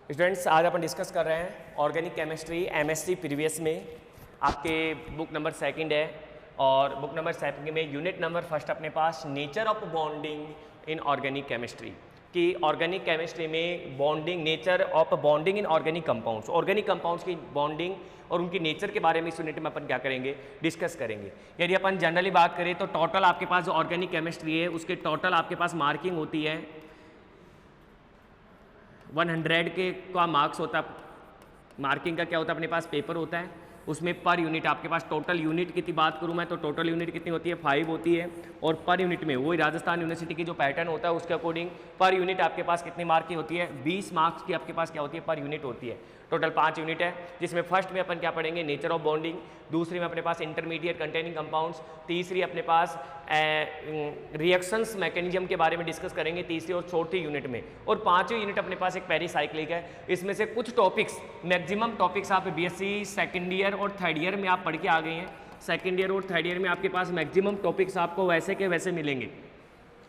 Students आज अपन discuss कर रहे हैं ऑर्गेनिक केमिस्ट्री एमएससी प्रीवियस में आपके बुक नंबर सेकंड है और बुक नंबर सेकंड में यूनिट नंबर फर्स्ट अपने पास nature of bonding in organic chemistry कि ऑर्गेनिक केमिस्ट्री में bonding nature of bonding in organic compounds की बॉन्डिंग और उनकी नेचर के बारे में इस यूनिट में अपन क्या करेंगे डिस्कस करेंगे। यदि अपन जनरली बात करें तो टोटल आपके पास जो ऑर्गेनिक केमिस्ट्री है उसके टोटल आपके पास मार्किंग होती है 100 के का मार्क्स होता है। मार्किंग का क्या होता है अपने पास पेपर होता है उसमें पर यूनिट आपके पास टोटल यूनिट कितनी बात करूं मैं तो टोटल यूनिट कितनी होती है 5 होती है और पर यूनिट में वही राजस्थान यूनिवर्सिटी की जो पैटर्न होता है उसके अकॉर्डिंग पर यूनिट आपके पास कितनी मार्क की होती है 20 मार्क्स की आपके पास क्या होती है पर यूनिट होती है। टोटल 5 यूनिट है जिसमें फर्स्ट में अपन क्या पढ़ेंगे नेचर ऑफ बॉन्डिंग, दूसरी में अपने पास इंटरमीडिएट कंटेनिंग कंपाउंड्स, तीसरी अपने पास रिएक्शंस मैकेनिज्म के बारे में डिस्कस करेंगे तीसरी और चौथी यूनिट में, और पांचवी यूनिट अपने पास एक पेरिसाइक्लिक है। इसमें से कुछ टॉपिक्स मैक्सिमम टॉपिक्स आप बीएससी सेकेंड ईयर और थर्ड ईयर में आप पढ़ के आ गए हैं। सेकेंड ईयर और थर्ड ईयर में आपके पास मैक्सिमम टॉपिक्स आपको वैसे के वैसे मिलेंगे,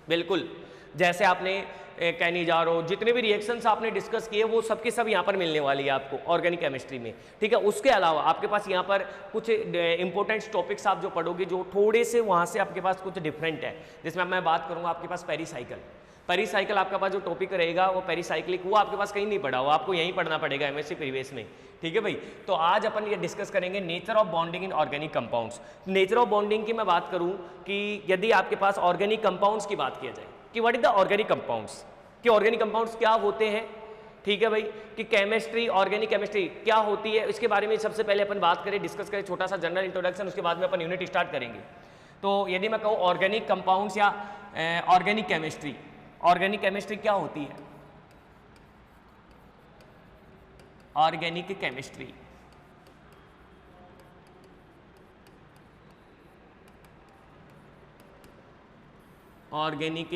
बिल्कुल जैसे आपने कहने जा रहे हो जितने भी रिएक्शंस आपने डिस्कस किए वो सबके सब यहाँ पर मिलने वाली है आपको ऑर्गेनिक केमिस्ट्री में, ठीक है। उसके अलावा आपके पास यहाँ पर कुछ इंपॉर्टेंट टॉपिक्स आप जो पढ़ोगे जो थोड़े से वहाँ से आपके पास कुछ डिफरेंट है, जिसमें मैं बात करूँगा आपके पास पेरिसाइकिल आपके पास जो टॉपिक रहेगा वो पेरिसाइक्लिक, वो आपके पास कहीं नहीं पढ़ा, वो आपको यहीं पढ़ना पड़ेगा एमएससी प्रीवियस में, ठीक है भाई। तो आज अपन ये डिस्कस करेंगे nature of bonding in organic compounds. Nature of bonding की मैं बात करूं कि यदि आपके पास ऑर्गेनिक कंपाउंड्स की बात किया जाए कि what is the organic compounds, कि ऑर्गेनिक कंपाउंड्स क्या होते हैं, ठीक है भाई, कि केमिस्ट्री ऑर्गेनिक केमिस्ट्री क्या होती है इसके बारे में सबसे पहले अपन बात करें, डिस्कस करें, छोटा सा जनरल इंट्रोडक्शन, उसके बाद में अपन यूनिट स्टार्ट करेंगे। तो यदि मैं कहूँ ऑर्गेनिक कंपाउंड्स या ऑर्गेनिक केमिस्ट्री, ऑर्गेनिक केमिस्ट्री क्या होती है? ऑर्गेनिक केमिस्ट्री ऑर्गेनिक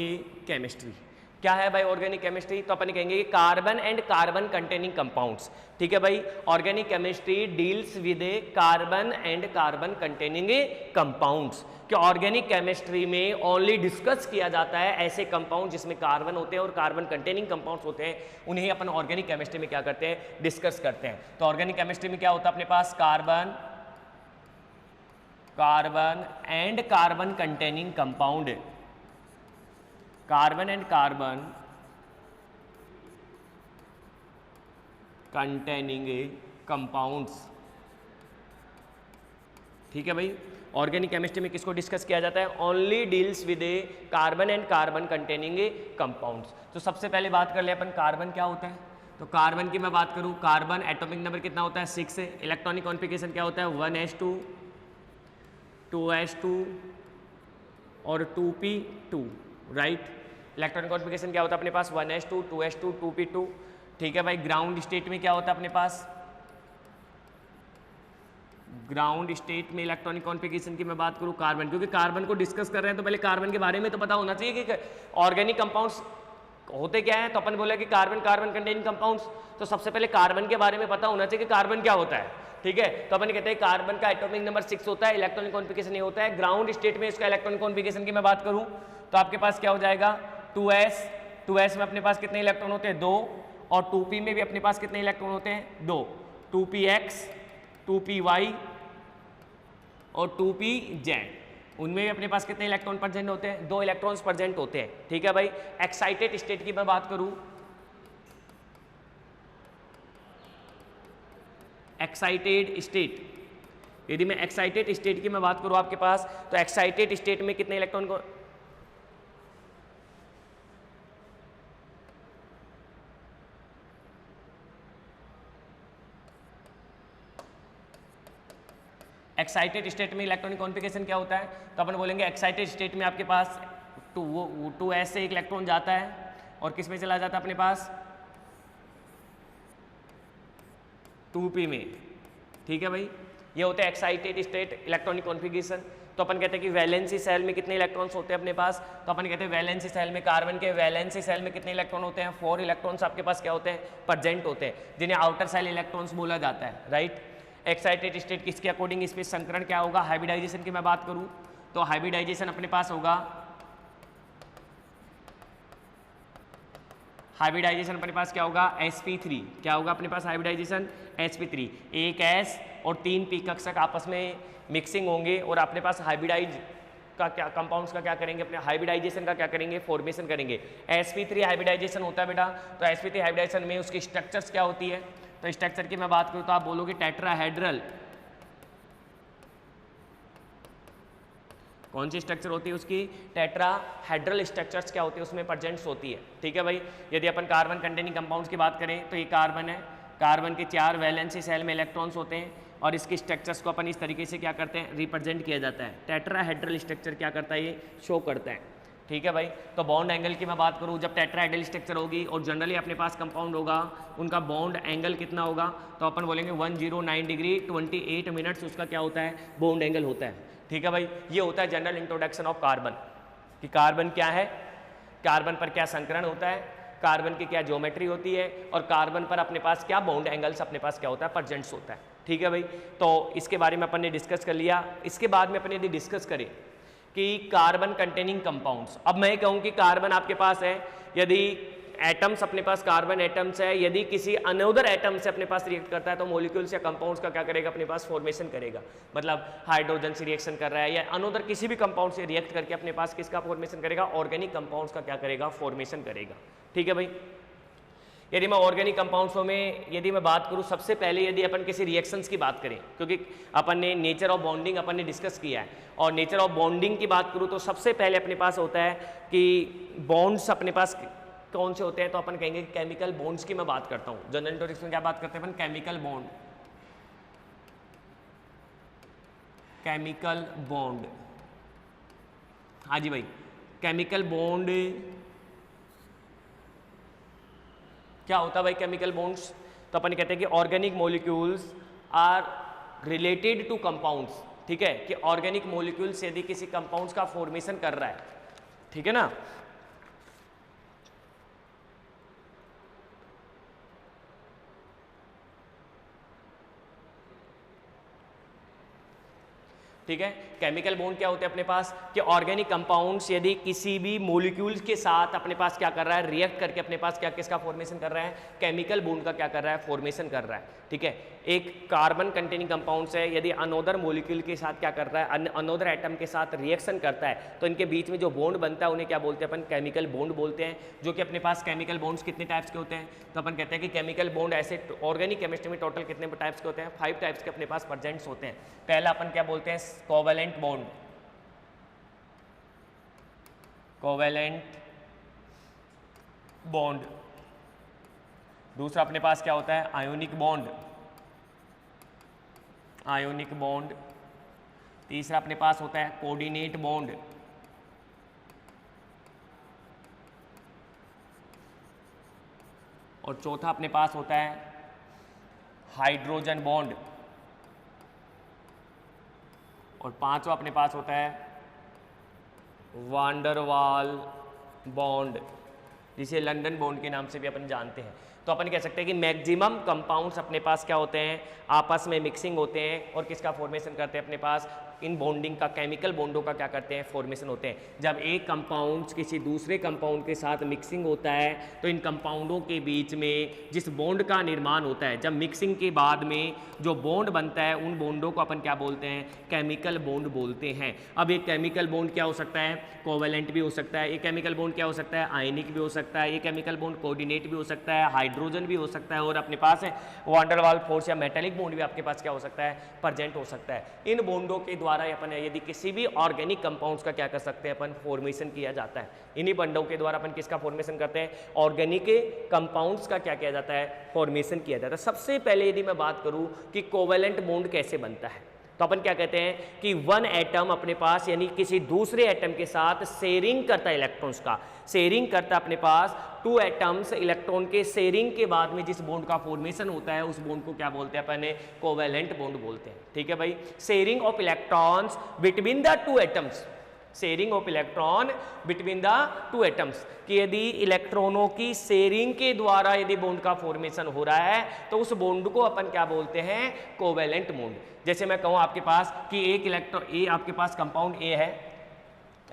केमिस्ट्री क्या है भाई? ऑर्गेनिक केमिस्ट्री तो अपन कहेंगे कि carbon and carbon containing compounds, ठीक है भाई। Organic chemistry deals with A carbon and carbon containing compounds, कि ऑर्गेनिक केमिस्ट्री में ओनली डिस्कस किया जाता है ऐसे कंपाउंड जिसमें कार्बन होते हैं और कार्बन कंटेनिंग कंपाउंड्स होते हैं, उन्हें अपन ऑर्गेनिक केमिस्ट्री में क्या करते हैं डिस्कस करते हैं। तो ऑर्गेनिक केमिस्ट्री में क्या होता है अपने पास carbon and carbon containing compound, carbon and carbon containing compounds, ठीक है भाई। ऑर्गेनिक केमिस्ट्री में किसको डिस्कस किया जाता है? Only deals with A carbon and carbon containing compounds. तो सबसे पहले बात कर ले अपन कार्बन क्या होता है। तो कार्बन की मैं बात करूं, कार्बन एटॉमिक नंबर कितना होता है 6 है, इलेक्ट्रॉनिक कॉन्फ़िगरेशन क्या होता है 1s2 2s2 और 2p2, राइट। इलेक्ट्रॉनिक कॉन्फ़िगरेशन क्या होता है अपने पास 1s2 2s2 2p2, ठीक है भाई। ग्राउंड स्टेट में क्या होता है अपने पास? ग्राउंड स्टेट में इलेक्ट्रॉनिक कॉन्फ़िगरेशन की मैं बात करूं कार्बन, क्योंकि कार्बन को डिस्कस कर रहे हैं तो पहले कार्बन के बारे में तो पता होना चाहिए कि ऑर्गेनिक कंपाउंड्स होते क्या हैं। तो अपन बोले कि कार्बन कंटेनिंग कंपाउंड्स, तो सबसे पहले कार्बन के बारे में पता होना चाहिए कि कार्बन क्या होता है, ठीक है। तो अपन कहते हैं कार्बन का एटॉमिक नंबर 6 होता है, इलेक्ट्रॉनिक कॉन्फ़िगरेशन ये होता है। ग्राउंड स्टेट में इसका इलेक्ट्रॉनिक कॉन्फ़िगरेशन की मैं बात करूं तो आपके पास क्या हो जाएगा 2s में अपने पाज कितने इलेक्ट्रॉन होते हैं 2, और 2p में भी अपने पास कितने इलेक्ट्रॉन होते हैं 2, 2px 2py और 2pz, उनमें भी अपने पास कितने इलेक्ट्रॉन प्रेजेंट होते हैं 2 इलेक्ट्रॉन्स प्रेजेंट होते हैं, ठीक है भाई। एक्साइटेड स्टेट की मैं बात करूं, एक्साइटेड स्टेट, यदि मैं एक्साइटेड स्टेट की मैं बात करूं आपके पास तो एक्साइटेड स्टेट में कितने इलेक्ट्रॉन को एक्साइटेड स्टेट में इलेक्ट्रॉनिक कॉन्फ़िगरेशन क्या होता है? तो अपन बोलेंगे एक्साइटेड स्टेट में आपके पास 2s से एक इलेक्ट्रॉन जाता है और किस में चला जाता है अपने पास 2p में, ठीक है भाई। ये होता है एक्साइटेड स्टेट इलेक्ट्रॉनिक कॉन्फ़िगरेशन। तो अपन कहते हैं कि वैलेंसी सेल में कितने इलेक्ट्रॉन्स होते हैं अपने पास? तो अपन कहते हैं वैलेंसी सेल में कार्बन के वैलेंसी सेल में कितने इलेक्ट्रॉन होते हैं 4 इलेक्ट्रॉन्स आपके पास क्या होते हैं प्रेजेंट होते हैं, जिन्हें आउटर सेल इलेक्ट्रॉन्स बोला जाता है, राइट। एक्साइटेड स्टेट किसके अकॉर्डिंग इसमें संकरण क्या होगा? हाइब्रिडाइजेशन की मैं बात करूं तो हाइब्रिडाइजेशन अपने पास होगा हाइब्रिडाइजेशन अपने पास क्या होगा, sp3, क्या होगा अपने पास हाइब्रिडाइजेशन, sp3, एक s और 3 p कक्षक आपस में मिक्सिंग होंगे और अपने पास हाइब्रिडाइज का क्या, कंपाउंड्स का क्या करेंगे, अपने हाइब्रिडाइजेशन का क्या करेंगे, फॉर्मेशन करेंगे। sp3 हाइब्रिडाइजेशन होता है बेटा, तो sp3 हाइब्रिडाइजेशन में उसकी स्ट्रक्चर्स क्या होती है, तो स्ट्रक्चर की मैं बात करूँ तो आप बोलोगे टेट्राहेड्रल, कौन सी स्ट्रक्चर होती है उसकी, टेट्राहेड्रल स्ट्रक्चर्स क्या होती है उसमें प्रेजेंट्स होती है, ठीक है भाई। यदि अपन कार्बन कंटेनिंग कंपाउंड्स की बात करें तो ये कार्बन है, कार्बन के 4 वैलेंसी सेल में इलेक्ट्रॉन्स होते हैं और इसकी स्ट्रक्चर्स को अपन इस तरीके से क्या करते हैं, रिप्रेजेंट किया जाता है। टेट्राहेड्रल स्ट्रक्चर क्या करता है, ये शो करता है, ठीक है भाई। तो बॉन्ड एंगल की मैं बात करूँ, जब टेट्राहेड्रल स्ट्रक्चर होगी और जनरली अपने पास कंपाउंड होगा, उनका बॉन्ड एंगल कितना होगा, तो अपन बोलेंगे 109 डिग्री 28 मिनट्स उसका क्या होता है, बॉन्ड एंगल होता है, ठीक है भाई। ये होता है जनरल इंट्रोडक्शन ऑफ कार्बन, कि कार्बन क्या है, कार्बन पर क्या संकरण होता है, कार्बन की क्या ज्योमेट्री होती है और कार्बन पर अपने पास क्या बॉन्ड एंगल्स अपने पास क्या होता है, प्रेजेंट्स होता है, ठीक है भाई। तो इसके बारे में अपन ने डिस्कस कर लिया। इसके बाद में अपन यदि डिस्कस करें कि कार्बन कंटेनिंग कंपाउंड्स, अब मैं कहूँ कि कार्बन आपके पास है, यदि एटम्स अपने पास कार्बन एटम्स है, यदि किसी अनदर एटम से अपने पास रिएक्ट करता है तो मॉलिक्यूल्स या कंपाउंड्स का क्या करेगा, अपने पास फॉर्मेशन करेगा, मतलब हाइड्रोजन से रिएक्शन कर रहा है या अनदर किसी भी कंपाउंड से रिएक्ट करके अपने पास किसका फॉर्मेशन करेगा, ऑर्गेनिक कंपाउंड्स का क्या करेगा, फॉर्मेशन करेगा, ठीक है भाई। यदि मैं ऑर्गेनिक कंपाउंड्स में यदि मैं बात करूं, सबसे पहले यदि अपन किसी रिएक्शंस की बात करें, क्योंकि अपन ने नेचर ऑफ बॉन्डिंग अपन ने डिस्कस किया है, और नेचर ऑफ बॉन्डिंग की बात करूं तो सबसे पहले अपने पास होता है कि बॉन्ड्स अपने पास कौन से होते हैं, तो अपन कहेंगे केमिकल बॉन्ड्स की मैं बात करता हूं। जनरल इंट्रोडक्शन में क्या बात करते हैं अपन, केमिकल बॉन्ड, केमिकल बॉन्ड, हाँ जी भाई, केमिकल बॉन्ड क्या होता है भाई, केमिकल बॉन्ड्स, तो अपन कहते हैं कि organic molecules are related to compounds, ठीक है, कि ऑर्गेनिक मॉलिक्यूल्स यदि किसी कंपाउंड्स का फॉर्मेशन कर रहा है, ठीक है ना, ठीक है। केमिकल बॉन्ड क्या होते हैं अपने पास, कि ऑर्गेनिक कंपाउंड्स यदि किसी भी मॉलिक्यूल्स के साथ अपने पास क्या कर रहा है, रिएक्ट करके अपने पास क्या किसका फॉर्मेशन कर रहा है, केमिकल बॉन्ड का क्या कर रहा है, फॉर्मेशन कर रहा है, ठीक है। एक कार्बन कंटेनिंग कंपाउंड्स है, यदि अनोदर मॉलिक्यूल के साथ क्या कर रहा है, अनोदर एटम के साथ रिएक्शन करता है, तो इनके बीच में जो बॉन्ड बनता है उन्हें क्या बोलते हैं अपन, केमिकल बॉन्ड बोलते हैं। जो कि अपने पास केमिकल बॉन्ड्स कितने टाइप्स के होते हैं, तो अपन कहते हैं कि केमिकल बॉन्ड ऐसे ऑर्गेनिक केमिस्ट्री में टोटल कितने टाइप्स के होते हैं, 5 टाइप्स के अपने पास प्रेजेंट्स होते हैं। पहला अपन क्या बोलते हैं, कोवेलेंट बॉन्ड, कोवेलेंट बॉन्ड। दूसरा अपने पास क्या होता है, आयोनिक बॉन्ड, आयोनिक बॉन्ड। तीसरा अपने पास होता है कोऑर्डिनेट बॉन्ड, और चौथा अपने पास होता है हाइड्रोजन बॉन्ड, और पांचवा अपने पास होता है वांडर वाल बॉन्ड, जिसे लंदन बॉन्ड के नाम से भी अपन जानते हैं। तो अपन कह सकते हैं कि मैक्सिमम कंपाउंड्स अपने पास क्या होते हैं, आपस में मिक्सिंग होते हैं और किसका फॉर्मेशन करते हैं, अपने पास इन बॉन्डिंग का, केमिकल बॉन्डों का क्या करते हैं, फॉर्मेशन होते हैं। जब एक कंपाउंड किसी दूसरे कंपाउंड के साथ मिक्सिंग होता है तो इन कंपाउंडों के बीच में जिस बॉन्ड का निर्माण होता है, जब मिक्सिंग के बाद में जो बॉन्ड बनता है, उन बॉन्डों को अपन क्या बोलते हैं, केमिकल बॉन्ड बोलते हैं। अब एक केमिकल बॉन्ड क्या हो सकता है, कोवेलेंट भी हो सकता है, एक केमिकल बॉन्ड क्या हो सकता है, आयनिक भी हो सकता है, एक केमिकल बॉन्ड कोऑर्डिनेट भी हो सकता है, हाइड्रोजन भी हो सकता है, और अपने पास है वान डेर वाल्स फोर्स या मेटेलिक बॉन्ड भी आपके पास क्या हो सकता है, प्रेजेंट हो सकता है। इन बॉन्डों के द्वारा अपन यदि किसी भी ऑर्गेनिक कंपाउंड्स का क्या कर सकते हैं, अपन फॉर्मेशन किया जाता है। इन्हीं बॉन्डों के द्वारा अपन किसका फॉर्मेशन करते हैं, ऑर्गेनिक कंपाउंड्स का क्या किया जाता है, फॉर्मेशन किया जाता है। सबसे पहले यदि मैं बात करूं कि कोवेलेंट बॉन्ड कैसे बनता है, तो अपन क्या कहते हैं कि वन एटम अपने पास यानी किसी दूसरे एटम के साथ शेयरिंग करता है, इलेक्ट्रॉन्स का शेयरिंग करता है अपने पास। 2 एटम्स इलेक्ट्रॉन के शेयरिंग के बाद में जिस बॉन्ड का फॉर्मेशन होता है, उस बॉन्ड को क्या बोलते हैं अपन, कोवेलेंट बॉन्ड बोलते हैं। ठीक है भाई, sharing of electrons between the 2 atoms, sharing of electron between the 2 atoms, कि यदि इलेक्ट्रॉनों की शेयरिंग के द्वारा यदि बॉन्ड का फॉर्मेशन हो रहा है तो उस बॉन्ड को अपन क्या बोलते हैं, कोवेलेंट बॉन्ड। जैसे मैं कहूं आपके पास कि एक इलेक्ट्रॉन ए, आपके पास कंपाउंड ए है,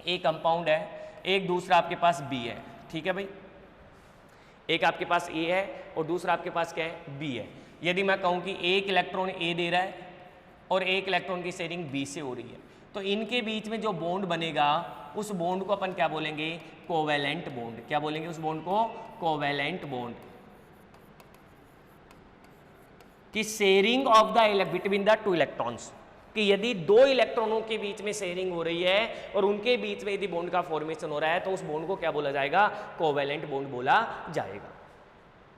ए कंपाउंड है, एक दूसरा आपके पास बी है। ठीक है भाई, एक आपके पास ए है और दूसरा आपके पास क्या है, बी है। यदि मैं कहूँ कि एक इलेक्ट्रॉन ए दे रहा है और एक इलेक्ट्रॉन की शेयरिंग बी से हो रही है, तो इनके बीच में जो बॉन्ड बनेगा उस बॉन्ड को अपन क्या बोलेंगे, कोवेलेंट बॉन्ड। क्या बोलेंगे उस बॉन्ड को, कोवेलेंट बॉन्ड। कि sharing of the between the two electrons, कि यदि दो इलेक्ट्रॉनों के बीच में शेयरिंग हो रही है और उनके बीच में यदि बॉन्ड का फॉर्मेशन हो रहा है तो उस बॉन्ड को क्या बोला जाएगा, कोवेलेंट बॉन्ड बोला जाएगा।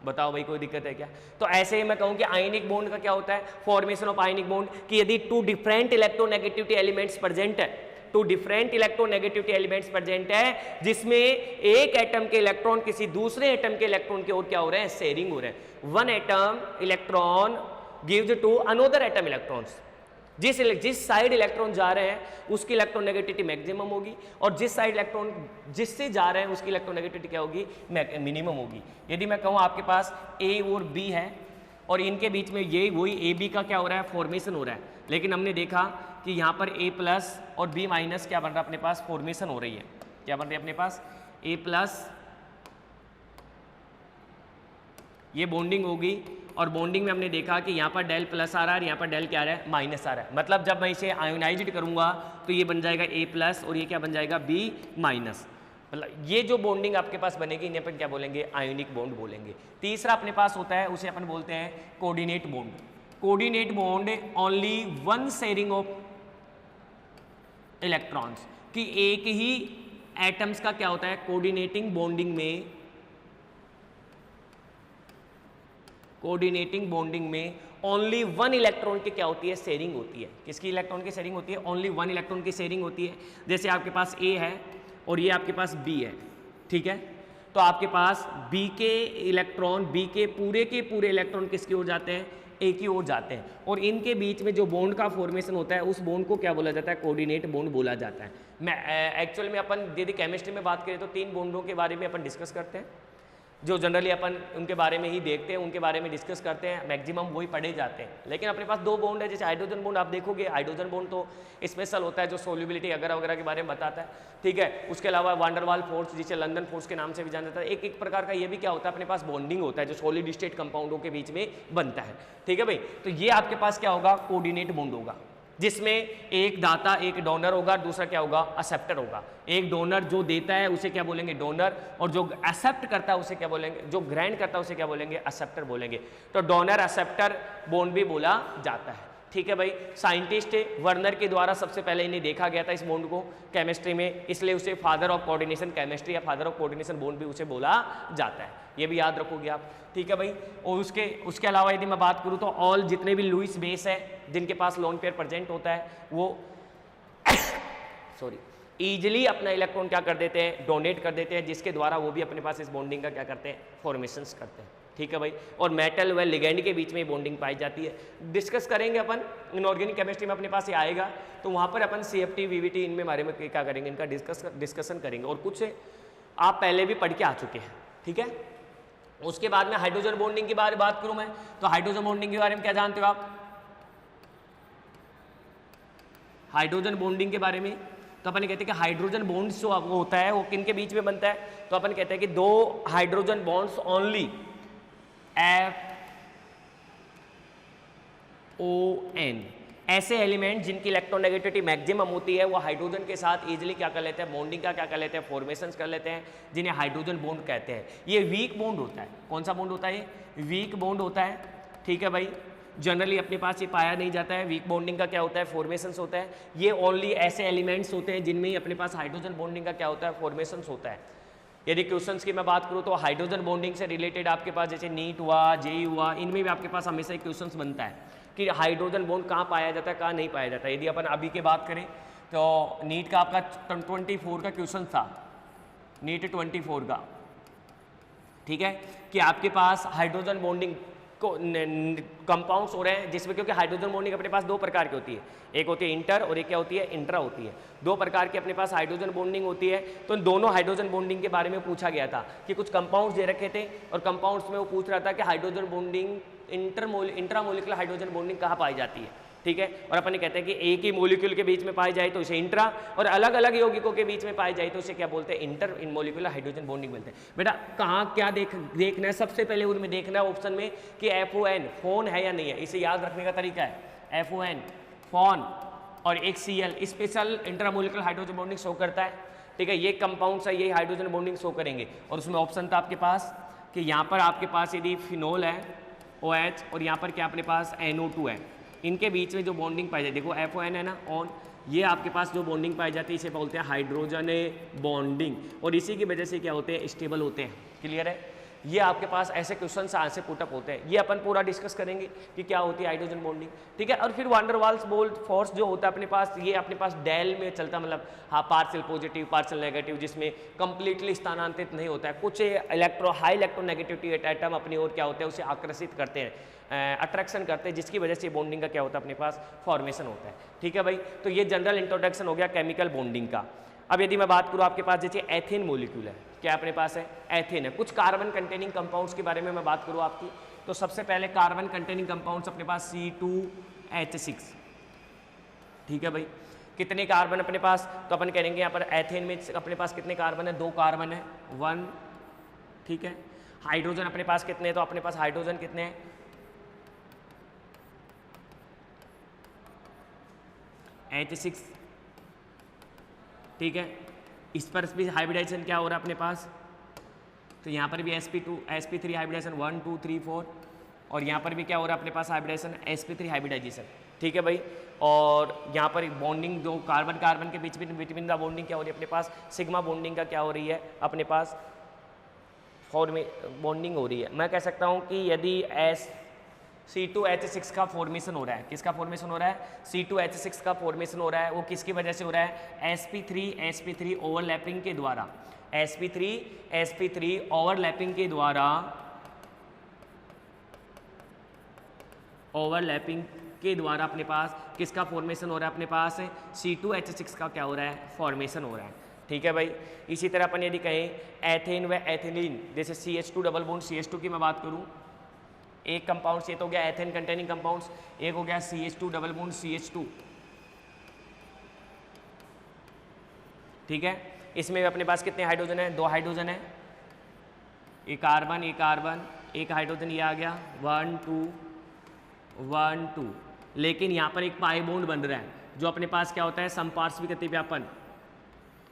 बताओ भाई कोई दिक्कत है क्या? तो ऐसे ही मैं कहूं कि आयनिक बॉन्ड का क्या होता है, फॉर्मेशन ऑफ आयनिक बॉन्ड, कि यदि two different electronegativity elements present है, two different electronegativity elements present है जिसमें एक एटम के इलेक्ट्रॉन किसी दूसरे एटम के इलेक्ट्रॉन की ओर क्या हो रहे हैं, शेयरिंग हो रहे हैं। One atom electron gives to another atom electrons, जिस साइड इलेक्ट्रॉन जा रहे हैं उसकी इलेक्ट्रोनेगेटिविटी मैक्सिमम होगी और जिस साइड इलेक्ट्रॉन जिससे जा रहे हैं उसकी इलेक्ट्रोनेगेटिविटी क्या होगी, मिनिमम होगी। यदि मैं कहूँ आपके पास ए और बी है और इनके बीच में ये वही ए बी का क्या हो रहा है, फॉर्मेशन हो रहा है, लेकिन हमने देखा कि यहाँ पर ए प्लस और बी माइनस क्या बन रहा है अपने पास, फॉर्मेशन हो रही है। क्या बन रही है अपने पास, ए प्लस, ये बॉन्डिंग होगी और बॉन्डिंग में हमने देखा कि यहाँ पर डेल प्लस आ रहा है और यहाँ पर डेल क्या आ रहा है, माइनस आ रहा है। मतलब जब मैं इसे आयोनाइज्ड करूँगा तो ये बन जाएगा ए प्लस और ये क्या बन जाएगा, बी माइनस। मतलब ये जो बॉन्डिंग आपके पास बनेगी इन्हें अपन क्या बोलेंगे, आयोनिक बॉन्ड बोलेंगे। तीसरा अपने पास होता है उसे अपन बोलते हैं coordinate bond. Coordinate bond only one sharing of electrons, कि एक ही एटम्स का क्या होता है, कोऑर्डिनेटिंग बॉन्डिंग में, कोऑर्डिनेटिंग बॉन्डिंग में ओनली वन इलेक्ट्रॉन की क्या होती है, शेयरिंग होती है। किसकी इलेक्ट्रॉन की शेयरिंग होती है, ओनली वन इलेक्ट्रॉन की शेयरिंग होती है। जैसे आपके पास ए है और ये आपके पास बी है, ठीक है, तो आपके पास बी के इलेक्ट्रॉन, बी के पूरे इलेक्ट्रॉन किसकी ओर जाते हैं, ए की ओर जाते हैं और इनके बीच में जो बॉन्ड का फॉर्मेशन होता है उस बॉन्ड को क्या बोला जाता है, कोऑर्डिनेट बॉन्ड बोला जाता है। मैं एक्चुअल में अपन यदि केमिस्ट्री में बात करें तो तीन बॉन्डों के बारे में अपन डिस्कस करते हैं, जो जनरली अपन उनके बारे में ही देखते हैं, उनके बारे में डिस्कस करते हैं, मैक्सिमम वही पढ़े जाते हैं। लेकिन अपने पास दो बॉन्ड है, जैसे हाइड्रोजन बॉन्ड आप देखोगे, हाइड्रोजन बॉन्ड तो स्पेशल होता है जो सोल्युबिलिटी वगैरह वगैरह के बारे में बताता है, ठीक है। उसके अलावा वांडरवाल फोर्स, जिसे लंदन फोर्स के नाम से भी जाना जाता है, एक प्रकार का ये भी क्या होता है, अपने पास बॉन्डिंग होता है जो सॉलिड स्टेट कंपाउंडों के बीच में बनता है, ठीक है भाई। तो ये आपके पास क्या होगा, कोऑर्डिनेट बॉन्ड होगा, जिसमें एक दाता एक डोनर होगा, दूसरा क्या होगा, एक्सेप्टर होगा। एक डोनर जो देता है उसे क्या बोलेंगे, डोनर, और जो एक्सेप्ट करता है उसे क्या बोलेंगे, जो ग्रांट करता है उसे क्या बोलेंगे, एक्सेप्टर बोलेंगे। तो डोनर एक्सेप्टर बॉन्ड भी बोला जाता है, ठीक है भाई। साइंटिस्ट वर्नर के द्वारा सबसे पहले इन्हें देखा गया था इस बॉन्ड को केमिस्ट्री में, इसलिए उसे फादर ऑफ कोऑर्डिनेशन केमिस्ट्री या फादर ऑफ कोऑर्डिनेशन बॉन्ड भी उसे बोला जाता है, ये भी याद रखोगे आप, ठीक है भाई। और उसके अलावा यदि मैं बात करूँ तो ऑल जितने भी लुईस बेस है जिनके पास लोन पेयर प्रेजेंट होता है वो सॉरी ईजिली अपना इलेक्ट्रॉन क्या कर देते हैं, डोनेट कर देते हैं, जिसके द्वारा वो भी अपने पास इस बॉन्डिंग का क्या करते हैं, फॉर्मेशंस करते हैं, ठीक है भाई। और मेटल व लिगेंड के बीच में बॉन्डिंग पाई जाती है। डिस्कस करेंगे अपन इनऑर्गेनिक केमिस्ट्री में, अपने पास ये आएगा तो वहाँ पर अपन CFT VVT इनमें बारे में क्या करेंगे, इनका डिस्कशन करेंगे और कुछ आप पहले भी पढ़ के आ चुके हैं, ठीक है। उसके बाद में हाइड्रोजन बॉन्डिंग की बात करूँ मैं, तो हाइड्रोजन बॉन्डिंग के बारे में क्या जानते हो आप, हाइड्रोजन बॉन्डिंग के बारे में तो अपन कहते हैं कि हाइड्रोजन बॉन्ड्स जो वो होता है वो किन के बीच में बनता है, तो अपन कहते हैं कि दो हाइड्रोजन बॉन्ड्स ओनली FON, ऐसे एलिमेंट जिनकी इलेक्ट्रोनेगेटिविटी मैक्सिमम होती है वो हाइड्रोजन के साथ इजीली क्या कर लेते हैं, बॉन्डिंग का क्या कर लेते हैं, फॉर्मेशंस कर लेते हैं, जिन्हें हाइड्रोजन बॉन्ड कहते हैं। ये वीक बॉन्ड होता है। कौन सा बॉन्ड होता है, ये वीक बॉन्ड होता है, ठीक है भाई। जनरली अपने पास ये पाया नहीं जाता है। वीक बॉन्डिंग का क्या होता है, फॉर्मेशंस होता है। ये ओनली ऐसे एलिमेंट्स होते हैं जिनमें अपने पास हाइड्रोजन बॉन्डिंग का क्या होता है, फॉर्मेशंस होता है। यदि क्वेश्चंस की मैं बात करूँ तो हाइड्रोजन बॉन्डिंग से रिलेटेड आपके पास जैसे नीट हुआ, JEE हुआ, इनमें भी आपके पास हमेशा एक क्वेश्चंस बनता है कि हाइड्रोजन बॉन्ड कहाँ पाया जाता है, कहाँ नहीं पाया जाता है। यदि अपन अभी की बात करें तो नीट का आपका 24 का क्वेश्चन था, नीट 24 का, ठीक है, कि आपके पास हाइड्रोजन बॉन्डिंग को कंपाउंड्स हो रहे हैं जिसमें, क्योंकि हाइड्रोजन बॉन्डिंग अपने पास दो प्रकार की होती है, एक होती है इंटर और एक क्या होती है, इंट्रा होती है। दो प्रकार की अपने पास हाइड्रोजन बॉन्डिंग होती है। तो दोनों हाइड्रोजन बॉन्डिंग के बारे में पूछा गया था कि कुछ कंपाउंड्स दे रखे थे और कंपाउंड्स में वो पूछ रहा था कि hydrogen bonding intramolecular hydrogen bonding कहाँ पाई जाती है। ठीक है। और अपन ये कहते हैं कि एक ही मोलिक्यूल के बीच में पाई जाए तो उसे इंट्रा, और अलग अलग यौगिकों के बीच में पाई जाए तो उसे क्या बोलते हैं, इंटर इन मोलिकुलर हाइड्रोजन बॉन्डिंग बोलते हैं। बेटा कहाँ क्या देखना है, सबसे पहले उनमें देखना है ऑप्शन में कि FON फोन है या नहीं है। इसे याद रखने का तरीका है FON फोन, और एक Cl special intramolecular hydrogen bonding show करता है, ठीक है। ये कंपाउंड्स है, ये हाइड्रोजन बॉन्डिंग शो करेंगे। और उसमें ऑप्शन था आपके पास कि यहाँ पर आपके पास यदि फिनोल है OH, और यहाँ पर क्या अपने पास NO2 है, इनके बीच में जो बॉन्डिंग पाई जाती है, देखो FON है ना ऑन, ये आपके पास जो बॉन्डिंग पाई जाती है इसे बोलते हैं हाइड्रोजन बॉन्डिंग, और इसी की वजह से क्या होते हैं, स्टेबल होते हैं। क्लियर है। ये आपके पास ऐसे क्वेश्चन आज से पुटअप होते हैं, ये अपन पूरा डिस्कस करेंगे कि क्या होती है हाइड्रोजन बॉन्डिंग, ठीक है। और फिर van der Waals bolt force जो होता है अपने पास, ये अपने पास डेल में चलता, मतलब हाँ पार्शियल पॉजिटिव पार्शियल नेगेटिव, जिसमें कंप्लीटली स्थानांतरित नहीं होता है। कुछ हाई इलेक्ट्रोनेगेटिविटी एटम अपनी ओर क्या होता है, उसे आकर्षित करते हैं, अट्रैक्शन करते हैं, जिसकी वजह से बॉन्डिंग का क्या होता है अपने पास फॉर्मेशन होता है, ठीक है भाई। तो ये जनरल इंट्रोडक्शन हो गया केमिकल बॉन्डिंग का। अब यदि मैं बात करूँ आपके पास जैसे एथेन मोलिक्यूल है, क्या अपने पास है, एथेन है। कुछ कार्बन कंटेनिंग कंपाउंड्स के बारे में मैं बात करूँ आपकी, तो सबसे पहले कार्बन कंटेनिंग कंपाउंड्स अपने पास C2H6, ठीक है भाई। कितने कार्बन अपने पास, तो अपन कहेंगे यहाँ पर एथेन में अपने पास कितने कार्बन है, 2 कार्बन है, 1, ठीक है। हाइड्रोजन अपने पास कितने, तो अपने पास हाइड्रोजन कितने हैं, H6, ठीक है। इस पर भी हाइब्रिडाइजेशन क्या हो रहा है अपने पास, तो यहाँ पर भी sp3 हाइब्रिडाइजेशन 1 2 3 4, और यहाँ पर भी क्या हो रहा है अपने पास हाइब्रिडाइजेशन sp3 हाइब्रिडाइजेशन, ठीक है भाई। और यहाँ पर बॉन्डिंग जो कार्बन कार्बन के बीच में बिटवीन द बॉन्डिंग क्या हो रही है अपने पास, सिग्मा बॉन्डिंग का क्या हो रही है अपने पास बॉन्डिंग हो रही है। मैं कह सकता हूँ कि यदि C2H6 का फॉर्मेशन हो रहा है, किसका फॉर्मेशन हो रहा है, C2H6 का फॉर्मेशन हो रहा है, वो किसकी वजह से हो रहा है, sp3 ओवरलैपिंग के द्वारा, sp3 ओवरलैपिंग के द्वारा, ओवरलैपिंग के द्वारा अपने पास किसका फॉर्मेशन हो रहा है, अपने पास C2H6 का क्या हो रहा है, फॉर्मेशन हो रहा है, ठीक है भाई। इसी तरह अपन यदि कहें एथेन व एथिलीन, जैसे CH2 डबल बॉन्ड CH2 की मैं बात करूं, एक कंपाउंड ये तो हो गया एथेन कंटेनिंग कंपाउंड्स, एक हो गया CH2 डबल बॉन्ड CH2, ठीक है। इसमें अपने पास कितने हाइड्रोजन है, 2 हाइड्रोजन है, एक कार्बन एक हाइड्रोजन, ये आ गया 1 2 1 2, लेकिन यहाँ पर एक पाई बॉन्ड बन रहा है, जो अपने पास क्या होता है, समपार्श्विक अतिव्यापन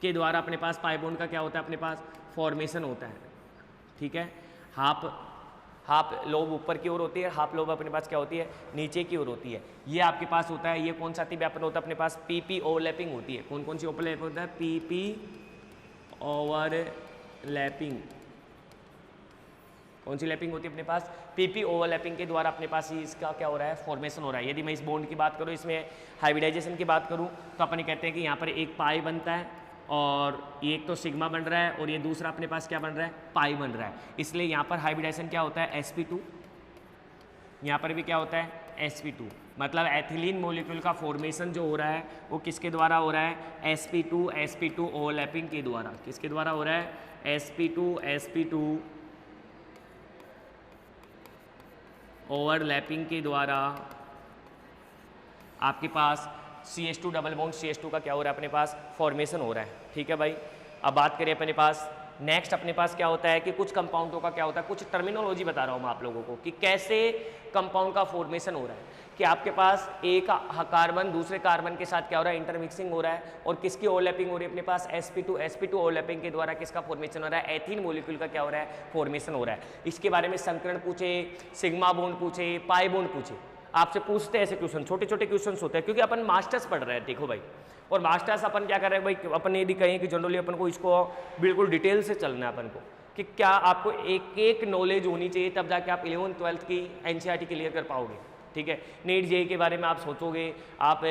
के द्वारा अपने पास पाई बॉन्ड का क्या होता है, अपने पास फॉर्मेशन होता है, ठीक है। हाफ लोब ऊपर की ओर होती है, हाफ लोब अपने पास क्या होती है, नीचे की ओर होती है। ये आपके पास होता है, ये कौन सा अतिव्यापन होता है अपने पास, PP ओवरलैपिंग होती है। कौन कौन सी ओवरलैपिंग होता है, PP ओवरलैपिंग, कौन सी लैपिंग होती है अपने पास, PP ओवरलैपिंग के द्वारा अपने पास ही इसका क्या हो रहा है, फॉर्मेशन हो रहा है। यदि मैं इस बॉन्ड की बात करूँ, इसमें हाइब्रिडाइजेशन की बात करूँ, तो अपन कहते हैं कि यहाँ पर एक पाई बनता है, और एक तो सिग्मा बन रहा है, और ये दूसरा अपने पास क्या बन रहा है, पाई बन रहा है। इसलिए यहाँ पर हाइब्रिडाइजेशन क्या होता है, sp2, यहाँ पर भी क्या होता है, sp2, मतलब एथिलीन मोलिक्यूल का फॉर्मेशन जो हो रहा है वो किसके द्वारा हो रहा है, sp2 ओवरलैपिंग के द्वारा। किसके द्वारा हो रहा है, sp2 ओवरलैपिंग के द्वारा आपके पास CH2 डबल बॉन्ड CH2 का क्या हो रहा है, अपने पास फॉर्मेशन हो रहा है, ठीक है भाई। अब बात करें अपने पास नेक्स्ट, अपने पास क्या होता है कि कुछ कंपाउंडों का क्या होता है, कुछ टर्मिनोलॉजी बता रहा हूँ मैं आप लोगों को कि कैसे कंपाउंड का फॉर्मेशन हो रहा है, कि आपके पास एक कार्बन दूसरे कार्बन के साथ क्या हो रहा है, इंटरमिक्सिंग हो रहा है, और किसकी ओवरलैपिंग हो रही है अपने पास, sp2 ओवरलैपिंग के द्वारा किसका फॉर्मेशन हो रहा है, एथीन मॉलिक्यूल का क्या हो रहा है, फॉर्मेशन हो रहा है। इसके बारे में संकरण पूछे, सिग्मा बॉन्ड पूछे, पाई बॉन्ड पूछे, आपसे पूछते हैं ऐसे क्वेश्चन, छोटे छोटे क्वेश्चन होते हैं, क्योंकि अपन मास्टर्स पढ़ रहे हैं, देखो भाई। और मास्टर्स अपन क्या कर रहे हैं भाई, अपन यदि कहें कि जनरली अपन को इसको बिल्कुल डिटेल से चलना है अपन को, कि क्या आपको एक एक नॉलेज होनी चाहिए, तब जाके आप 11th 12th की NCERT क्लियर कर पाओगे, ठीक है। नीट जेईई के बारे में आप सोचोगे, आप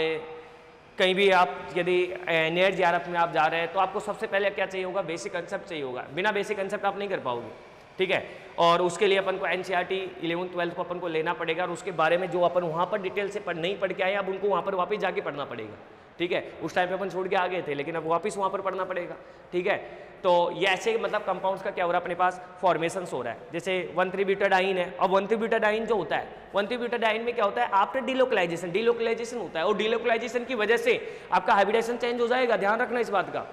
कहीं भी आप यदि नेट JRF में आप जा रहे हैं, तो आपको सबसे पहले क्या चाहिए होगा, बेसिक कंसेप्ट चाहिए होगा। बिना बेसिक कंसेप्ट आप नहीं कर पाओगे, ठीक है। और उसके लिए अपन को NCERT 11th 12th को अपन को लेना पड़ेगा, और उसके बारे में जो अपन वहाँ पर डिटेल से नहीं पढ़ के आए, अब उनको वहाँ पर वापस जाके पढ़ना पड़ेगा, ठीक है। उस टाइम पे अपन छोड़ के आ गए थे, लेकिन अब वापस वहाँ पर पढ़ना पड़ेगा, ठीक है। तो ये ऐसे मतलब कंपाउंड्स का क्या हो रहा है अपने पास फॉर्मेशन हो रहा है। जैसे 1,3-ब्यूटाडाइन है, अब 1,3-ब्यूटाडाइन जो होता है 1,3-ब्यूटाडाइन में क्या होता है आफ्टर डीलोकलाइजेशन होता है और डीलोकलाइजेशन की वजह से आपका हाइब्रिडाइजेशन चेंज हो जाएगा। ध्यान रखना इस बात का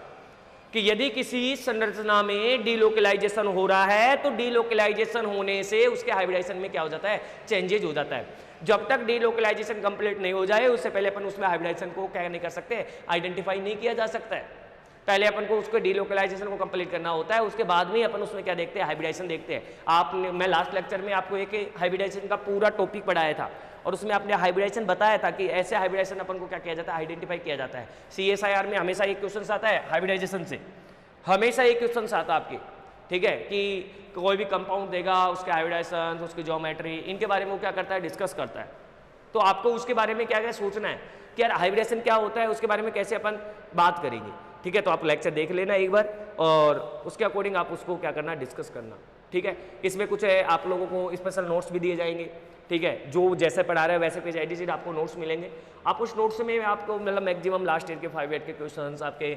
कि यदि किसी संरचना में डीलोकलाइजेशन हो रहा है तो डीलोकलाइजेशन होने से उसके हाइब्रिडाइजेशन में क्या हो जाता है चेंजेज हो जाता है। जब तक डीलोकलाइजेशन कंप्लीट नहीं हो जाए उससे पहले अपन उसमें हाइब्रिडाइजेशन को क्या नहीं कर सकते, आइडेंटिफाई नहीं किया जा सकता है। पहले अपन को उसको डीलोकलाइजेशन को कंप्लीट करना होता है, उसके बाद में अपन उसमें क्या देखते हैं हाइब्रिडाइजेशन देखते हैं। आपने मैं लास्ट लेक्चर में आपको एक हाइब्रिडाइजेशन का पूरा टॉपिक पढ़ाया था और उसमें आपने हाइब्रिडाइजेशन बताया था कि ऐसे हाइब्रिडाइजेशन अपन को क्या किया जाता है आइडेंटिफाई किया जाता है। CSIR में हमेशा एक क्वेश्चन आता है हाइब्रिडाइजेशन से, हमेशा एक क्वेश्चन आता है आपके, ठीक है, कि कोई भी कंपाउंड देगा उसके हाइब्रिडाइजेशन उसकी ज्योमेट्री इनके बारे में वो क्या करता है डिस्कस करता है। तो आपको उसके बारे में क्या क्या सोचना है कि यार हाइब्रिडेशन क्या होता है, उसके बारे में कैसे अपन बात करेंगे। ठीक है, तो आप लेक्चर देख लेना एक बार और उसके अकॉर्डिंग आप उसको क्या करना डिस्कस करना। ठीक है, इसमें कुछ है आप लोगों को स्पेशल नोट्स भी दिए जाएंगे। ठीक है, जो जैसे पढ़ा रहे हैं वैसे पेज एडिटेड आपको नोट्स मिलेंगे। आप उस नोट्स में आपको मतलब मैक्सिमम लास्ट ईयर के 5 ईयर के क्वेश्चंस, आपके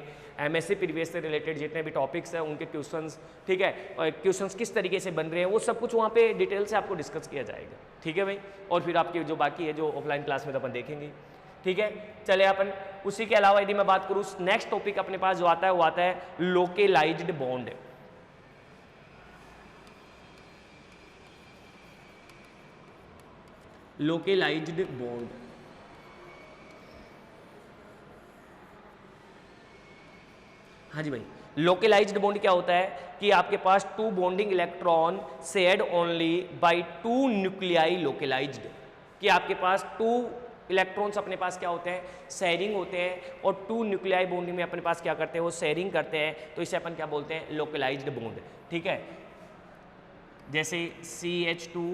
MSc प्रीवियस से रिलेटेड जितने भी टॉपिक्स हैं उनके क्वेश्चंस, ठीक है, और क्वेश्चंस किस तरीके से बन रहे हैं वो सब कुछ वहाँ पे डिटेल से आपको डिस्कस किया जाएगा। ठीक है भाई, और फिर आपकी जो बाकी है जो ऑफलाइन क्लास में तो अपन देखेंगे। ठीक है, चले अपन उसी के अलावा यदि मैं बात करूँ नेक्स्ट टॉपिक अपने पास जो आता है वो आता है लोकेलाइज्ड बॉन्ड। लोकेलाइज्ड बॉन्ड, हाँ जी भाई, लोकेलाइज्ड बॉन्ड क्या होता है कि आपके पास 2 bonding electron shared only by 2 nuclei localized, कि आपके पास 2 इलेक्ट्रॉन्स अपने पास क्या होते हैं शेयरिंग होते हैं और 2 न्यूक्लियाई बॉन्डिंग में अपने पास क्या करते हैं वो शेयरिंग करते हैं, तो इसे अपन क्या बोलते हैं लोकेलाइज्ड बॉन्ड। ठीक है, जैसे CH2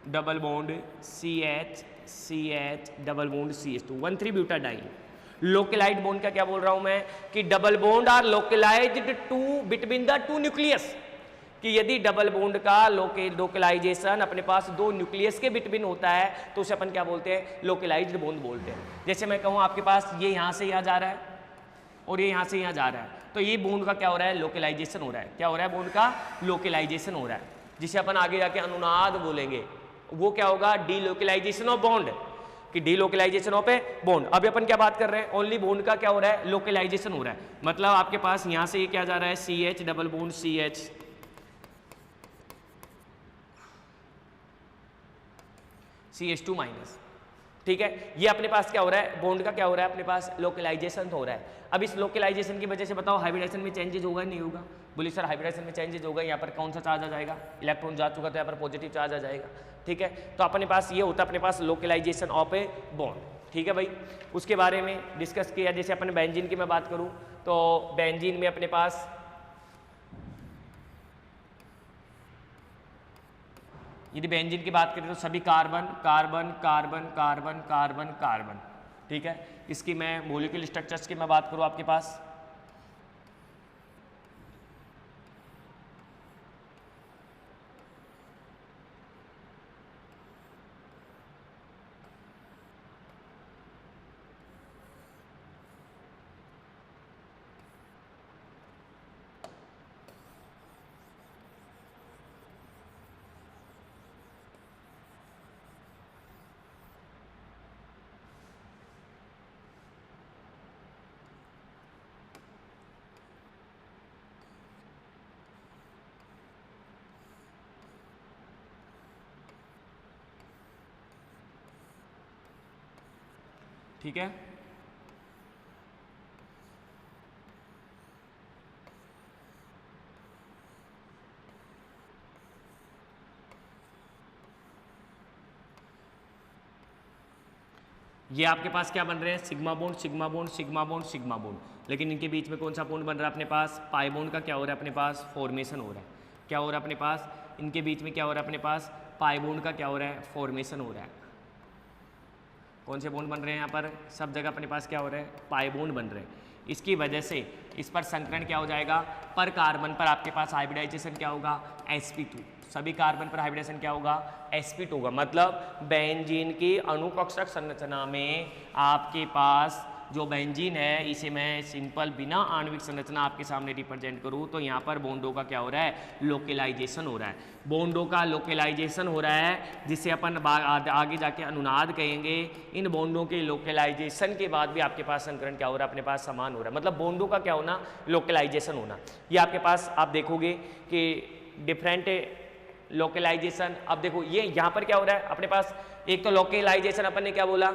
double bond CH double bond CH2 1,3-ब्यूटाडाइन। लोकेलाइज्ड बॉन्ड का क्या बोल रहा हूं मैं कि double bond are localized to between the 2 nucleus, कि यदि डबल बॉन्ड का लोकेलाइजेशन अपने पास 2 न्यूक्लियस के बिटवीन होता है तो उसे अपन क्या बोलते हैं लोकेलाइज्ड बॉन्ड बोलते हैं। जैसे मैं कहूँ आपके पास ये यहाँ से यहाँ जा रहा है और ये यहाँ से यहाँ जा रहा है, तो ये बॉन्ड का क्या हो रहा है लोकेलाइजेशन हो रहा है। क्या हो रहा है बॉन्ड का लोकेलाइजेशन हो रहा है, जिसे अपन आगे जाके अनुनाद बोलेंगे। वो क्या होगा डीलोकेलाइजेशन ऑफ बॉन्ड, कि डीलोकेलाइजेशन ऑफ ए बॉन्ड। अभी अपन क्या बात कर रहे हैं ओनली बॉन्ड का क्या हो रहा है लोकेलाइजेशन हो रहा है। मतलब आपके पास यहां से ये क्या जा रहा है CH double bond CH2 minus. ठीक है, ये अपने पास क्या हो रहा है बॉन्ड का क्या हो रहा है अपने पास लोकेलाइजेशन हो रहा है। अब इस लोकेलाइजेशन की वजह से बताओ हाइब्रिडेशन में चेंजेज होगा नहीं होगा? बोलिए सर हाइब्रिडेशन में चेंजेज होगा, यहाँ पर कौन सा चार्ज आ जाएगा इलेक्ट्रॉन जा चुका तो यहाँ पर पॉजिटिव चार्ज आ जाएगा। ठीक है, तो अपने पास ये होता है अपने पास लोकेलाइजेशन ऑफ ए बॉन्ड। ठीक है भाई, उसके बारे में डिस्कस किया। जैसे अपन बेंजीन की मैं बात करूँ तो बेंजीन में अपने पास यदि बेंजीन की बात करें तो सभी carbon carbon carbon carbon carbon carbon. ठीक है, इसकी मैं मॉलिक्यूलर स्ट्रक्चर्स की मैं बात करूँ आपके पास ठीक है, ये आपके पास क्या बन रहे हैं sigma bond sigma bond sigma bond sigma bond, लेकिन इनके बीच में कौन सा बॉन्ड बन रहा है अपने पास पाई बॉन्ड का क्या हो रहा है अपने पास फॉर्मेशन हो रहा है। क्या हो रहा है अपने पास इनके बीच में क्या हो रहा है अपने पास पाई बॉन्ड का क्या हो रहा है फॉर्मेशन हो रहा है। कौन से बॉन्ड बन रहे हैं यहाँ पर सब जगह अपने पास क्या हो रहा है पाई बॉन्ड बन रहे हैं। इसकी वजह से इस पर संकरण क्या हो जाएगा पर कार्बन पर आपके पास हाइब्रिडाइजेशन क्या होगा sp2, सभी कार्बन पर हाइब्रिडेशन क्या होगा sp2 होगा। मतलब बेंजीन की अणुकक्षक संरचना में आपके पास जो बेंजीन है इसे मैं सिंपल बिना आणविक संरचना आपके सामने रिप्रेजेंट करूँ तो यहाँ पर बॉन्डों का क्या हो रहा है, लोकलाइजेशन हो रहा है। बॉन्डों का लोकलाइजेशन हो रहा है जिससे अपन आगे जाके अनुनाद कहेंगे। इन बॉन्डों के लोकलाइजेशन के बाद भी आपके पास संकरण क्या हो रहा है, अपने पास समान हो रहा है, मतलब बॉन्डों का क्या होना, लोकलाइजेशन होना। ये आपके पास आप देखोगे कि डिफरेंट लोकलाइजेशन। अब देखो ये यहाँ पर क्या हो रहा है अपने पास, एक तो लोकलाइजेशन अपन ने क्या बोला,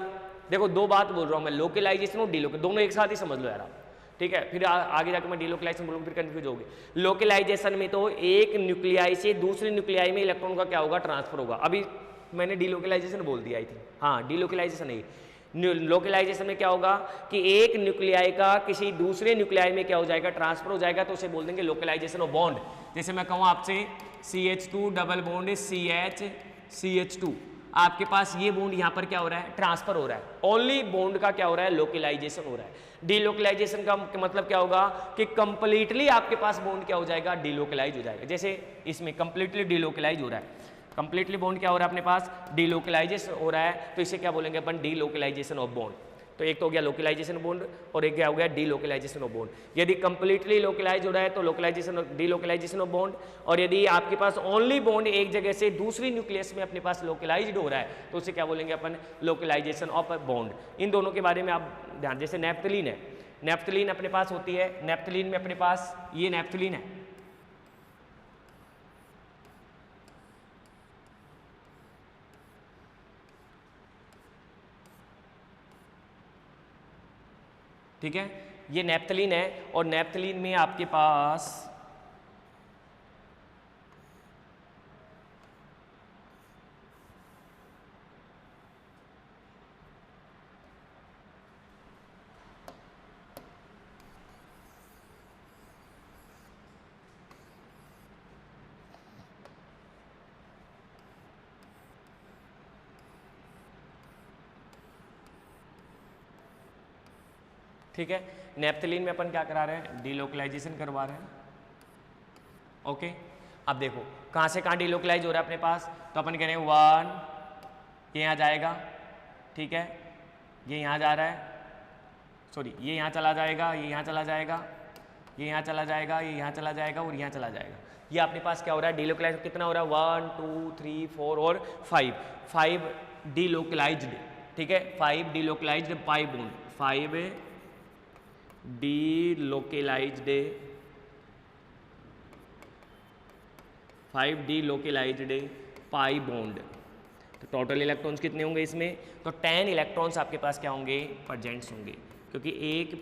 देखो दो बात बोल रहा हूँ मैं, लोकलाइजेशन और डीलोकलाइजेशन दोनों एक साथ ही समझ लो यार आप, ठीक है। फिर आगे जाकर मैं डीलोकलाइजेशन बोलूँगा फिर कंफ्यूज होगी। लोकलाइजेशन में तो एक न्यूक्लियाई से दूसरे न्यूक्लियाई में इलेक्ट्रॉन का क्या होगा, ट्रांसफर होगा। अभी मैंने डीलोकलाइजेशन बोल दिया आई थी, हाँ डीलोकलाइजेशन नहीं। लोकलाइजेशन में क्या होगा कि एक न्यूक्लियाई का किसी दूसरे न्यूक्लियाई में क्या हो जाएगा, ट्रांसफर हो जाएगा, तो उसे बोल देंगे लोकलाइजेशन ऑफ बॉन्ड। जैसे मैं कहूँ आपसे CH2 डबल बॉन्ड CH2, आपके पास ये बॉन्ड यहाँ पर क्या हो रहा है, ट्रांसफर हो रहा है। ओनली बॉन्ड का क्या हो रहा है, लोकलाइजेशन हो रहा है। डीलोकलाइजेशन का मतलब क्या होगा कि कंप्लीटली आपके पास बॉन्ड क्या हो जाएगा, डीलोकलाइज हो जाएगा। जैसे इसमें कंप्लीटली डीलोकलाइज हो रहा है, कंप्लीटली बॉन्ड क्या हो रहा है अपने पास, डीलोकलाइजेशन हो रहा है, तो इसे क्या बोलेंगे अपन, डीलोकलाइजेशन ऑफ बॉन्ड। तो एक तो हो गया लोकलाइजेशन बॉन्ड और एक क्या हो गया, डीलोकलाइजेशन ऑफ बॉन्ड। यदि कंप्लीटली लोकलाइज हो रहा है तो लोकलाइजेशन, डीलोकलाइजेशन ऑफ बॉन्ड, और यदि आपके पास ओनली बॉन्ड एक जगह से दूसरी न्यूक्लियस में अपने पास लोकलाइज्ड हो रहा है तो उसे क्या बोलेंगे अपन, लोकलाइजेशन ऑफ बॉन्ड। इन दोनों के बारे में आप ध्यान, जैसे नेफ्थलीन है, नेफ्थलीन अपने पास होती है, नेफ्थलीन में अपने पास ये नेफ्थलीन है, ठीक है, ये नेफ्थलीन है। और नेफ्थलीन में आपके पास ठीक है, नेफ्थलीन में अपन क्या करा रहे हैं, डीलोकलाइजेशन करवा रहे हैं। ओके, अब देखो कहाँ से कहाँ डीलोकलाइज हो रहा है अपने पास, तो अपन कह रहे हैं 1 ये यहाँ जाएगा, ठीक है, ये यहाँ जा रहा है, सॉरी ये यहाँ चला जाएगा, ये यहाँ चला जाएगा, ये यहाँ चला जाएगा, ये यहाँ चला जाएगा और यहाँ चला जाएगा। ये अपने पास क्या हो रहा है, डीलोकलाइज कितना हो रहा है, 1 2 3 4 और 5 डीलोकलाइज्ड, ठीक है, 5 delocalised pi bond, 5 delocalised pi bond. तो टोटल इलेक्ट्रॉन्स कितने होंगे इसमें, तो 10 इलेक्ट्रॉन्स आपके पास क्या होंगे, प्रेजेंट्स होंगे, क्योंकि एक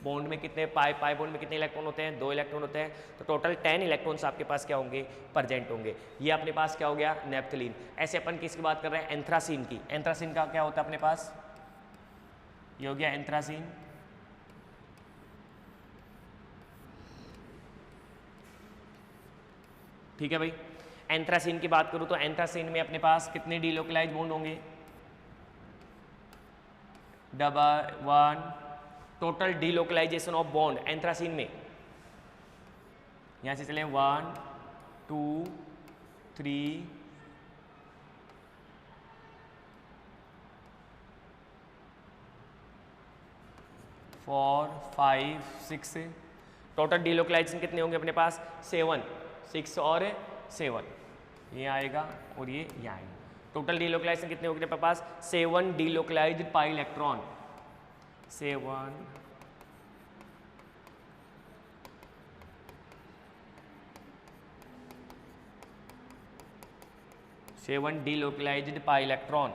बॉन्ड में कितने पाई बॉन्ड में कितने इलेक्ट्रॉन होते हैं, 2 इलेक्ट्रॉन होते हैं, तो टोटल 10 इलेक्ट्रॉन्स आपके पास क्या होंगे, प्रेजेंट होंगे। ये अपने पास क्या हो गया, नेफ्थलीन। ऐसे अपन किसकी बात कर रहे हैं, एंथ्रासीन की। एंथ्रासीन का क्या होता है अपने पास, ये हो गया एंथ्रासीन, ठीक है भाई। एंथ्रासीन की बात करूं तो एंथ्रासीन में अपने पास कितने डीलोकलाइज बॉन्ड होंगे, 1 total delocalization of bond anthracene में, यहां से चले 1 2 3 4 5 6 टोटल डीलोकलाइजेशन कितने होंगे अपने पास, 7 6 और 7, ये आएगा और ये यहाँ आएगा। टोटल डीलोकलाइजेशन कितने होंगे अपने पास, 7 delocalised pi electron, 7 delocalised pi electron,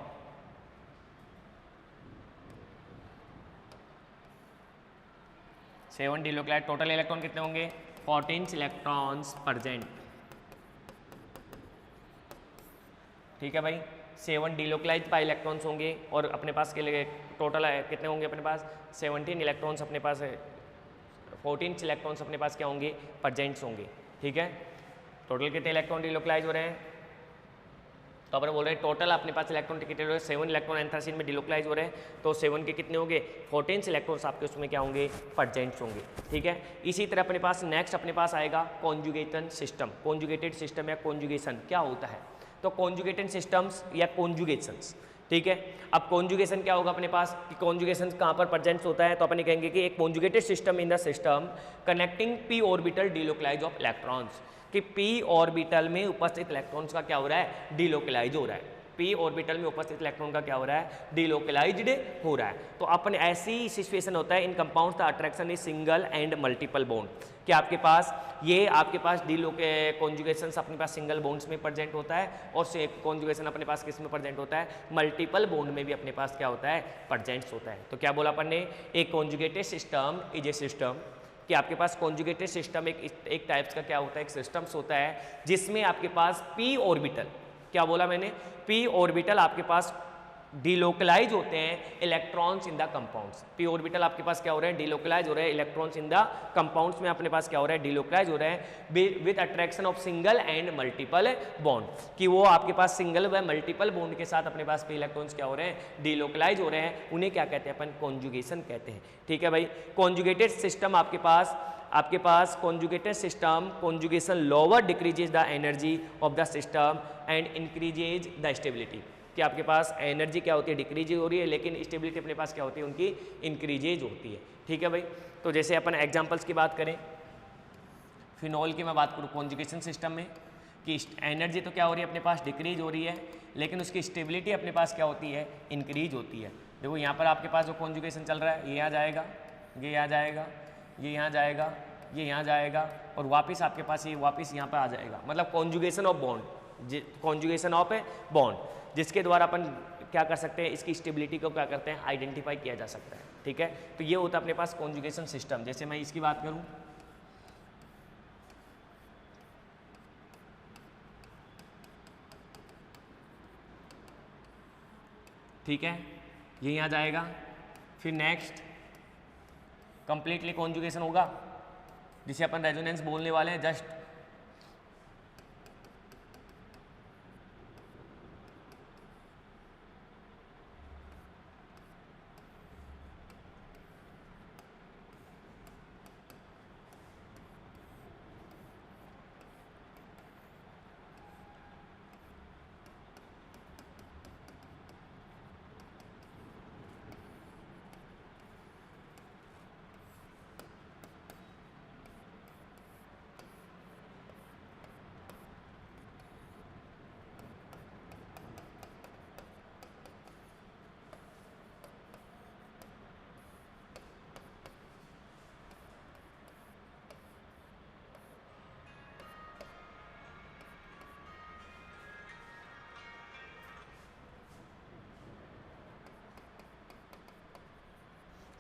7 delocalised. Total electron कितने होंगे, 14 इलेक्ट्रॉन्स प्रेजेंट, ठीक है भाई। 7 डीलोकलाइज्ड पाई इलेक्ट्रॉन्स होंगे और अपने पास के लिए टोटल कितने होंगे अपने पास, 17 इलेक्ट्रॉन्स अपने पास है, 14 इलेक्ट्रॉन्स अपने पास क्या होंगे, प्रेजेंट्स होंगे, ठीक है। टोटल कितने इलेक्ट्रॉन डीलोकलाइज हो रहे हैं, तो अपन बोल रहे हैं टोटल अपने पास इलेक्ट्रॉन कितने हो रहे हैं, 7 इलेक्ट्रॉन एंथ्रासीन में डीलोकलाइज हो रहे हैं, तो 7 के कितने होंगे, 14 इलेक्ट्रॉन्स आपके उसमें क्या होंगे, प्रेजेंट्स होंगे, ठीक है। इसी तरह अपने पास नेक्स्ट अपने पास आएगा कॉन्जुगेशन सिस्टम। कॉन्जुगेटेड सिस्टम या कॉन्जुगेशन क्या होता है, तो कॉन्जुगेटेड सिस्टम्स या कॉन्जुगेशंस ठीक है। अब कॉन्जुगेशन क्या होगा अपने पास कि कॉन्जुगेशन कहाँ पर प्रेजेंट होता है, तो अपन कहेंगे कि एक conjugated system in the system connecting p orbital delocalize of electrons, कि पी ऑर्बिटल में उपस्थित इलेक्ट्रॉन्स का क्या हो रहा है, डीलोकलाइज हो रहा है। पी ऑर्बिटल में उपस्थित इलेक्ट्रॉन का क्या हो रहा है, डीलोकलाइज्ड हो रहा है। तो अपन ऐसी सिचुएशन होता है in compounds the attraction is single and multiple bond, कि आपके पास ये आपके पास कॉन्जुगेशन अपने पास सिंगल बॉन्ड्स में प्रेजेंट होता है और कॉन्जुगेशन अपने पास किस में प्रेजेंट होता है, मल्टीपल बॉन्ड में भी अपने पास क्या होता है, प्रेजेंट होता है। तो क्या बोला अपन ने, एक conjugated system is a system, कि आपके पास कॉन्जुगेटेड सिस्टम एक टाइप्स का क्या होता है, एक सिस्टम्स होता है जिसमें आपके पास पी ऑर्बिटल, क्या बोला मैंने, पी ऑर्बिटल आपके पास डीलोकलाइज होते हैं electrons in the compounds. P orbital आपके पास क्या हो रहे हैं, डीलोकलाइज हो रहे हैं इलेक्ट्रॉन्स इन द कंपाउंड्स में अपने पास क्या हो रहा है, डीलोकलाइज हो रहे हैं with attraction of single and multiple bond, कि वो आपके पास सिंगल व मल्टीपल बॉन्ड के साथ अपने पास पे इलेक्ट्रॉन्स क्या हो रहे हैं, डीलोकलाइज हो रहे हैं। उन्हें क्या कहते हैं अपन, कॉन्जुगेशन कहते हैं। ठीक है भाई, कॉन्जुगेटेड सिस्टम आपके पास conjugated system conjugation lower decreases the energy of the system and increases the stability, कि आपके पास एनर्जी क्या होती है, डिक्रीज हो रही है, लेकिन स्टेबिलिटी अपने पास क्या होती है, उनकी इंक्रीजेज होती है। ठीक है भाई, तो जैसे अपन एग्जांपल्स की बात करें, फिनॉल की मैं बात करूँ कॉन्जुगेशन सिस्टम में, कि एनर्जी तो क्या हो रही है अपने पास, डिक्रीज हो रही है, लेकिन उसकी स्टेबिलिटी अपने पास क्या होती है, इंक्रीज होती है। देखो यहाँ पर आपके पास जो कॉन्जुगेशन चल रहा है, ये यहाँ जाएगा, ये यहाँ जाएगा, ये यहाँ जाएगा, ये यहाँ जाएगा, और वापस आपके पास ये वापस यहाँ पर आ जाएगा, मतलब conjugation of bond, conjugation of a bond, जिसके द्वारा अपन क्या कर सकते हैं, इसकी स्टेबिलिटी को क्या करते हैं, आइडेंटिफाई किया जा सकता है। ठीक है, तो ये होता है अपने पास कॉन्जुगेशन सिस्टम। जैसे मैं इसकी बात करूं, ठीक है, ये यहाँ जाएगा, फिर नेक्स्ट कंप्लीटली कॉन्जुगेशन होगा, जिसे अपन रेजोनेंस बोलने वाले हैं। जस्ट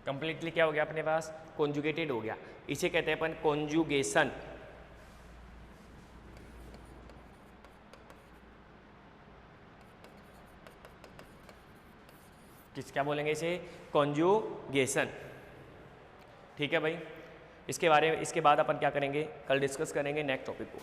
कंप्लीटली क्या हो गया अपने पास, कॉन्जुगेटेड हो गया। इसे कहते हैं अपन कॉन्जुगेशन। क्या बोलेंगे इसे, कॉन्जुगेशन। ठीक है भाई, इसके बाद अपन क्या करेंगे, कल डिस्कस करेंगे नेक्स्ट टॉपिक को।